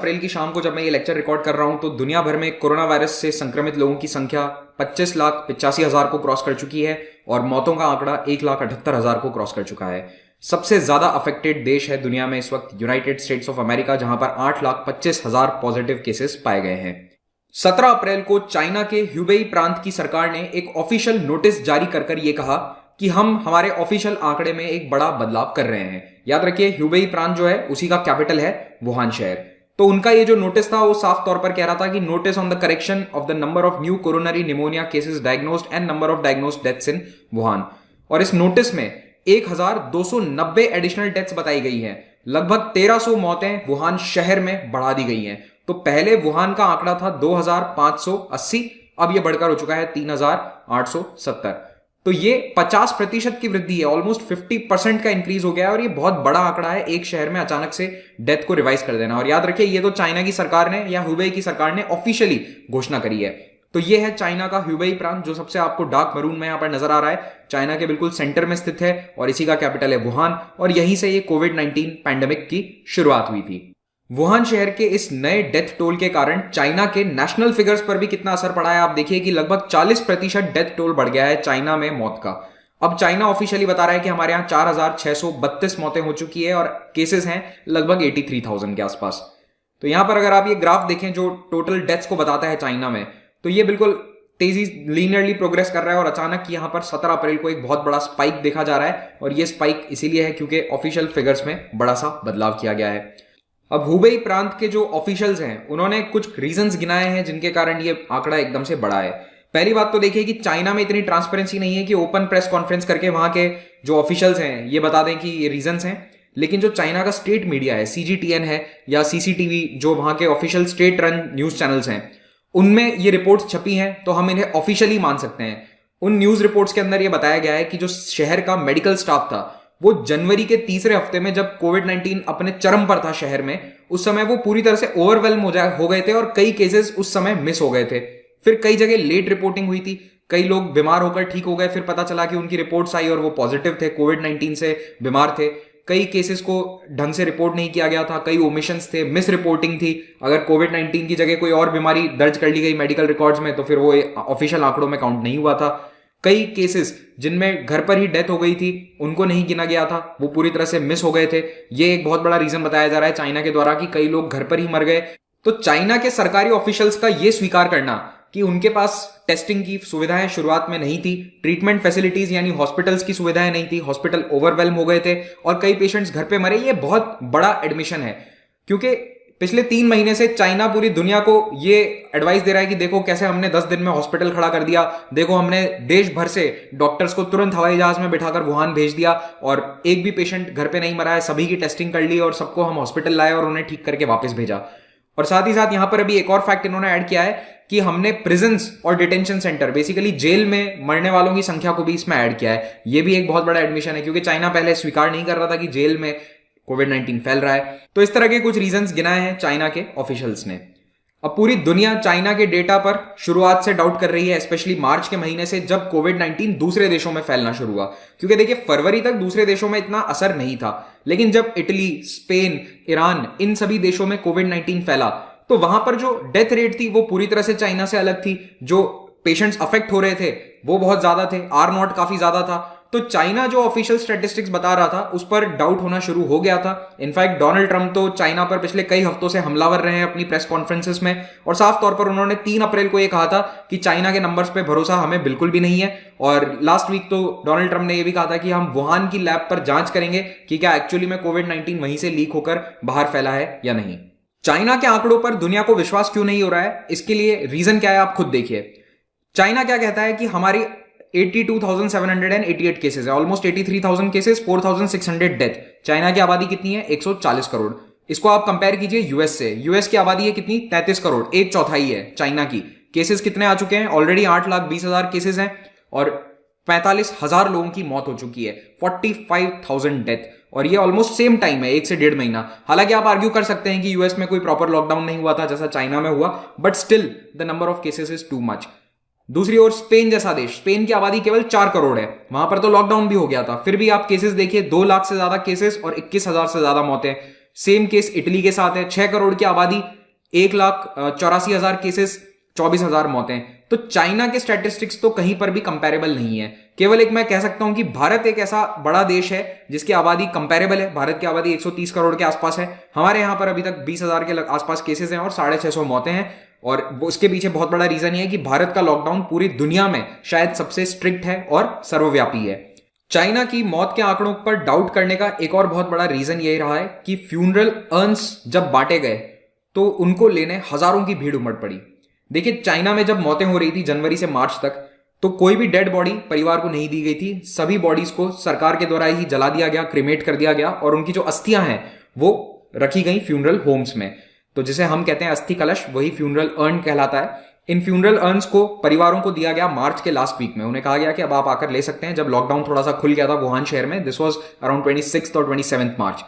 अप्रैल की शाम को जब मैं ये लेक्चर रिकॉर्ड कर रहा हूं तो दुनिया भर में कोरोना वायरस से संक्रमित लोगों की संख्या 25,85,000 को क्रॉस कर चुकी है और मौतों का आंकड़ा 1,78,000 को क्रॉस कर चुका है। सबसे ज्यादा अफेक्टेड देश है दुनिया में इस वक्त यूनाइटेड स्टेट्स ऑफ अमेरिका, जहां पर 8,25,000 पॉजिटिव केसेस पाए गए हैं। 17 अप्रैल को चाइना के ह्यूबेई प्रांत की सरकार ने एक ऑफिशियल नोटिस जारी कर यह कहा कि हम हमारे ऑफिशियल आंकड़े में एक बड़ा बदलाव कर रहे हैं। याद रखिए, ह्यूबेई प्रांत जो है उसी का कैपिटल है वुहान शहर। तो उनका ये जो नोटिस था वो साफ तौर पर कह रहा था कि notice on the correction of the number of new coronary pneumonia cases diagnosed and number of diagnosed deaths in Wuhan. और इस नोटिस में 1,290 एडिशनल डेथ्स बताई गई हैं। लगभग 1,300 मौतें वुहान शहर में बढ़ा दी गई हैं। तो पहले वुहान का आंकड़ा था 2,580, अब यह बढ़कर हो चुका है 3,870। तो ये 50% की वृद्धि है, ऑलमोस्ट 50% का इंक्रीज हो गया है और ये बहुत बड़ा आंकड़ा है एक शहर में अचानक से डेथ को रिवाइज कर देना। और याद रखिए, ये तो चाइना की सरकार ने या ह्यूबेई की सरकार ने ऑफिशियली घोषणा करी है। तो ये है चाइना का ह्यूबेई प्रांत, जो सबसे आपको डार्क मरून में यहां पर नजर आ रहा है। चाइना के बिल्कुल सेंटर में स्थित है और इसी का कैपिटल है वुहान, और यहीं से ये कोविड-19 पैंडेमिक की शुरुआत हुई थी। वुहान शहर के इस नए डेथ टोल के कारण चाइना के नेशनल फिगर्स पर भी कितना असर पड़ा है आप देखिए कि लगभग 40% डेथ टोल बढ़ गया है चाइना में मौत का। अब चाइना ऑफिशियली बता रहा है कि हमारे यहां 4,632 मौतें हो चुकी है और केसेस हैं लगभग 83,000 के आसपास। तो यहां पर अगर आप ये ग्राफ देखें जो टोटल डेथ्स को बताता है चाइना में, तो ये बिल्कुल तेजी लीनियरली प्रोग्रेस कर रहा है और अचानक यहां पर 17 अप्रैल को एक बहुत बड़ा स्पाइक देखा जा रहा है। और ये स्पाइक इसीलिए है क्योंकि ऑफिशियल फिगर्स में बड़ा सा बदलाव किया गया है। अब हुबेई प्रांत के जो ऑफिशियल्स हैं उन्होंने कुछ रीजंस गिनाए हैं जिनके कारण ये आंकड़ा एकदम से बढ़ा है। पहली बात तो देखिए कि चाइना में इतनी ट्रांसपेरेंसी नहीं है कि ओपन प्रेस कॉन्फ्रेंस करके वहां के जो ऑफिशियल्स हैं ये बता दें कि ये रीजंस हैं। लेकिन जो चाइना का स्टेट मीडिया है, CGTN है या CCTV, जो वहां के official state run news channels हैं, उनमें ये रिपोर्ट्स छपी हैं तो हम इन्हें ऑफिशियली मान सकते हैं। उन न्यूज रिपोर्ट्स के अंदर यह बताया गया है कि जो शहर का मेडिकल स्टाफ था वो जनवरी के तीसरे हफ्ते में, जब कोविड-19 अपने चरम पर था शहर में, उस समय वो पूरी तरह से ओवरवेल्म हो गए थे और कई केसेस उस समय मिस हो गए थे। फिर कई जगह लेट रिपोर्टिंग हुई थी, कई लोग बीमार होकर ठीक हो गए, फिर पता चला कि उनकी रिपोर्ट्स आई और वो पॉजिटिव थे, कोविड-19 से बीमार थे। कई केसेस को ढंग से रिपोर्ट नहीं किया गया था, कई ओमिशंस थे, मिस रिपोर्टिंग थी। अगर कोविड-19 की जगह कोई और बीमारी दर्ज कर ली गई मेडिकल रिकॉर्ड्स में तो फिर वो ऑफिशियल आंकड़ों में काउंट नहीं हुआ था। कई केसेस जिनमें घर पर ही डेथ हो गई थी उनको नहीं गिना गया था, वो पूरी तरह से मिस हो गए थे। ये एक बहुत बड़ा रीजन बताया जा रहा है चाइना के द्वारा कि कई लोग घर पर ही मर गए। तो चाइना के सरकारी ऑफिशियल्स का ये स्वीकार करना कि उनके पास टेस्टिंग की सुविधाएं शुरुआत में नहीं थी, ट्रीटमेंट फैसिलिटीज यानी हॉस्पिटल्स की सुविधाएं नहीं थी, हॉस्पिटल ओवरवेल्म हो गए थे और कई पेशेंट्स घर पे मरे, ये बहुत बड़ा एडमिशन है। क्योंकि पिछले 3 महीने से चाइना पूरी दुनिया को ये एडवाइस दे रहा है कि देखो कैसे हमने 10 दिन में हॉस्पिटल खड़ा कर दिया, देखो हमने देश भर से डॉक्टर्स को तुरंत हवाई जहाज में बिठाकर वुहान भेज दिया और एक भी पेशेंट घर पे नहीं मरा है, सभी की टेस्टिंग कर ली और सबको हम हॉस्पिटल लाए और उन्हें ठीक करके वापस भेजा। और साथ ही साथ यहां पर अभी एक और फैक्ट इन्होंने ऐड किया है कि हमने प्रिजन्स और डिटेंशन सेंटर, बेसिकली जेल में मरने वालों की संख्या को भी इसमें ऐड किया है। यह भी एक बहुत बड़ा एडमिशन है क्योंकि चाइना पहले स्वीकार नहीं कर रहा था कि जेल में कोविड-19 फैल रहा है। तो इस तरह के कुछ रीजंस गिनाए हैं चाइना के ऑफिशियल्स ने। अब पूरी दुनिया चाइना के डेटा पर शुरुआत से डाउट कर रही है, स्पेशली मार्च के महीने से जब कोविड-19 दूसरे देशों में फैलना शुरू हुआ। क्योंकि देखिए, फरवरी तक दूसरे देशों में इतना असर नहीं था, लेकिन जब इटली, स्पेन, ईरान, इन सभी देशों में कोविड-19 फैला तो वहां पर जो डेथ रेट थी वो पूरी तरह से चाइना से अलग थी। जो पेशेंट्स अफेक्ट हो रहे थे वो बहुत ज्यादा थे, R0 काफी ज्यादा था। तो चाइना जो ऑफिशियल स्टैटिस्टिक्स बता रहा था उस पर डाउट होना शुरू हो गया था। इनफैक्ट डोनाल्ड ट्रंप तो चाइना पर पिछले कई हफ्तों से हमलावर रहे हैं अपनी प्रेस कॉन्फ्रेंसेस में, और साफ तौर पर उन्होंने 3 अप्रैल को यह कहा था कि चाइना के नंबर्स पे भरोसा हमें बिल्कुल भी नहीं है। और लास्ट वीक तो डोनाल्ड ट्रंप ने यह भी कहा था कि हम वुहान की लैब पर जांच करेंगे कि क्या एक्चुअली में कोविड-19 वहीं से लीक होकर बाहर फैला है या नहीं। चाइना के आंकड़ों पर दुनिया को विश्वास क्यों नहीं हो रहा है, इसके लिए रीजन क्या है आप खुद देखिए। चाइना क्या कहता है कि हमारी 82,788 केसेस है, ऑलमोस्ट 83,000 केसेस, 4,600 डेथ। चाइना की आबादी कितनी है? 140 करोड़। इसको आप कंपेयर कीजिए यूएस से। यूएस की आबादी है कितनी? 33 करोड़, 1/4 है चाइना की। केसेस कितने आ चुके हैं? ऑलरेडी 8,20,000 केसेस हैं और 45,000 लोगों की मौत हो चुकी है, 45,000 डेथ। और ये ऑलमोस्ट सेम टाइम है, 1 से 1.5 महीना। हालांकि आप आर्ग्यू कर सकते हैं कि यूएस में कोई प्रॉपर लॉकडाउन नहीं हुआ था जैसा चाइना में हुआ, but still the number of cases is too much. दूसरी ओर स्पेन जैसा देश, स्पेन की आबादी केवल 4 करोड़ है, वहां पर तो लॉकडाउन भी हो गया था, फिर भी आप केसेस देखिए 2 लाख से ज्यादा केसेस और 21,000 से ज्यादा मौतें। सेम केस इटली के साथ है, 6 करोड़ की आबादी, 1,84,000 केसेस, 24,000 मौतें। तो चाइना के स्टैटिस्टिक्स तो कहीं पर भी कंपैरेबल नहीं है। केवल एक मैं कह सकता हूं कि भारत एक ऐसा बड़ा देश है जिसकी आबादी कंपैरेबल है। भारत की आबादी 130 करोड़ के आसपास है, हमारे यहां पर अभी तक 20,000 के आसपास केसेस हैं और 650 मौतें हैं। और उसके पीछे बहुत बड़ा रीजन ये है कि भारत का लॉकडाउन पूरी दुनिया में शायद सबसे स्ट्रिक्ट है और सर्वव्यापी है। चाइना की मौत के आंकड़ों पर डाउट करने का एक और बहुत बड़ा रीजन यही रहा है कि फ्यूनरल अर्न्स जब बांटे गए तो उनको लेने हजारों की भीड़ उमड़ पड़ी। देखिए, चाइना में जब मौतें हो रही थी जनवरी से मार्च तक, तो कोई भी डेड बॉडी परिवार को नहीं दी गई थी। सभी बॉडीज को सरकार के द्वारा ही जला दिया गया, क्रिमेट कर दिया गया और उनकी जो अस्थियां हैं वो रखी गई फ्यूनरल होम्स में। तो जिसे हम कहते हैं अस्थि कलश, वही फ्यूनरल अर्न कहलाता है। इन फ्यूनरल अर्न्स को परिवारों को दिया गया मार्च के लास्ट वीक में। उन्हें कहा गया कि अब आप आकर ले सकते हैं, जब लॉकडाउन थोड़ा सा खुल गया था वुहान शहर में। दिस वाज अराउंड 26 और 27 मार्च।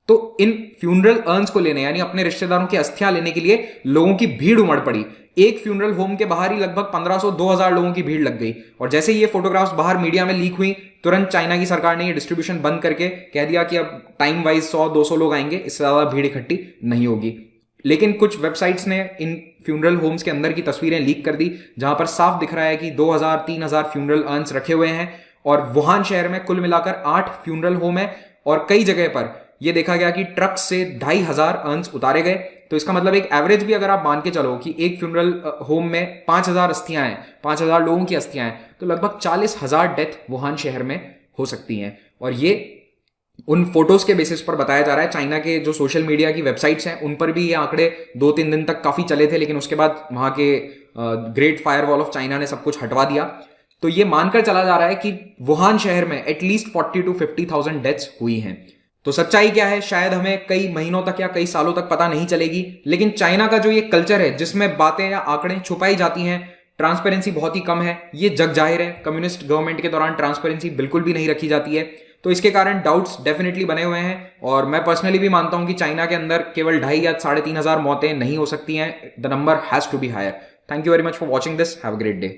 तो इन फ्यूनरल अर्न्स को लेने, यानी अपने रिश्तेदारों की अस्थियां लेने के लिए लोगों की भीड़ उमड़ पड़ी। एक फ्यूनरल होम के बाहर ही लगभग 1500-2000 लोगों की भीड़ लग गई। और जैसे ये फोटोग्राफ्स बाहर मीडिया में लीक हुई, तुरंत चाइना की सरकार ने ये डिस्ट्रीब्यूशन बंद करके कह दिया कि अब टाइम वाइज 100-200 लोग आएंगे, इससे ज्यादा भीड़ इकट्ठी नहीं होगी। लेकिन कुछ वेबसाइट्स ने इन फ्यूनरल होम्स के अंदर की तस्वीरें लीक कर दी, जहां पर साफ दिख रहा है कि 2000-3000 फ्यूनरल अर्न्स रखे हुए हैं। और वुहान शहर में कुल मिलाकर 8 फ्यूनरल होम है और कई जगह पर यह देखा गया कि ट्रक से 2500 अर्न्स उतारे गए। तो इसका मतलब एक एवरेज भी अगर आप मान के चलो कि एक फ्यूनरल होम में 5000 अस्थियां हैं, 5000 लोगों की अस्थियां हैं, तो लगभग 40,000 डेथ वुहान शहर में हो सकती हैं। और ये उन फोटोज के बेसिस पर बताया जा रहा है। चाइना के जो सोशल मीडिया की वेबसाइट्स हैं उन पर भी ये आंकड़े 2-3 दिन तक काफी चले थे, लेकिन उसके बाद वहां के ग्रेट फायरवॉल ऑफ चाइना ने सब कुछ हटवा दिया। तो ये मानकर चला जा रहा है कि वुहान शहर में एटलीस्ट 40,000-50,000 डेथ्स हुई हैं। तो सच्चाई क्या है शायद हमें कई महीनों तक या कई सालों तक पता नहीं चलेगी, लेकिन चाइना का जो ये कल्चर है जिसमें बातें या आंकड़े छुपाई जाती हैं, ट्रांसपेरेंसी बहुत ही कम है, ये जग जाहिर है। कम्युनिस्ट गवर्नमेंट के दौरान ट्रांसपेरेंसी बिल्कुल भी नहीं रखी जाती है। तो इसके कारण डाउट्स डेफिनेटली बने हुए हैं। और मैं पर्सनली भी मानता हूं कि चाइना के अंदर केवल 2,500 या 3,500 मौतें नहीं हो सकती हैं। The number has to be higher. Thank you very much for watching this. Have a great day.